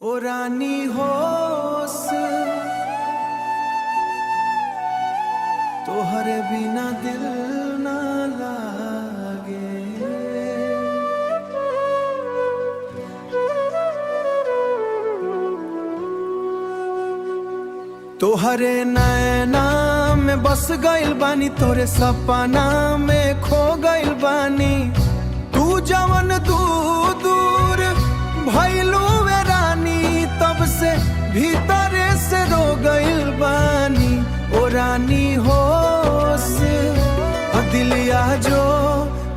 ओ रानी होश तोहरे बिना दिल ना लागे। तोहरे नैना में बस गइल बानी, तोरे सपना में खो गइल बानी। तू जवन दूर भइलू वे रानी, तब से भीतरे से रो गइल बानी। ओ रानी होश दिलिया जो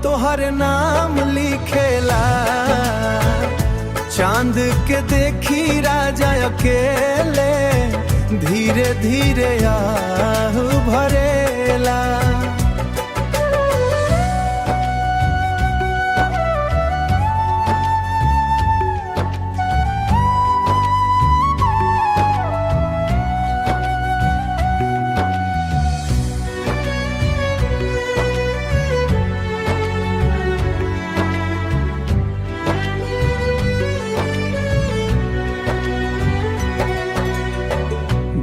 तोहर नाम लिखेला, चांद के देखी राजा अकेले धीरे धीरे आह भरेला।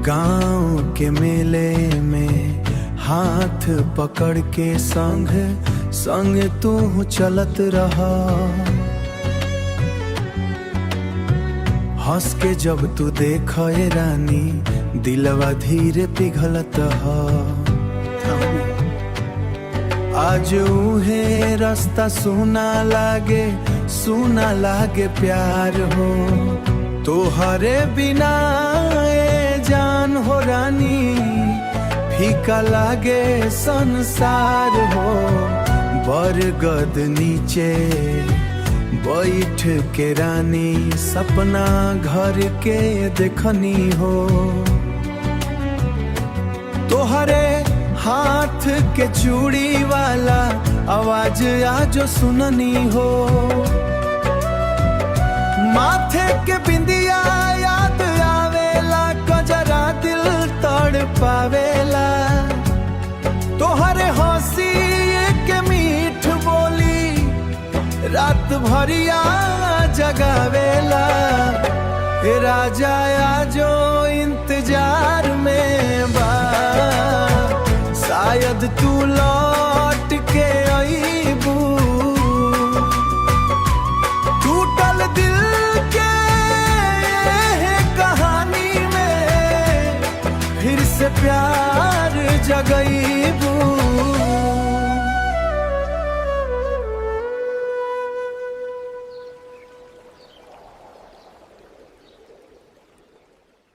गांव के मेले में हाथ पकड़ के संग संग तू चलत रहा। हंस के जब तू देखे रानी, दिलवा धीरे पिघलत हा। आज उहे रास्ता सुना लागे प्यार हो। तोहरे बिना जान हो रानी, फीका लागे संसार हो। बरगद नीचे बैठ के रानी, सपना घर के देखनी हो। तोहरे हाथ के चूड़ी वाला आवाज आजो सुननी हो। माथे के बिंदिया याद आवेला, कजरा दिल तड़ पावेला। तोहरे हंसी के मीठ बोली रात भरिया जगावेला। ए राजा आजो इंतजार में बा, शायद तू लौट के आईबू। टूटल दिल के कहानी में फिर से प्यार जगईबू।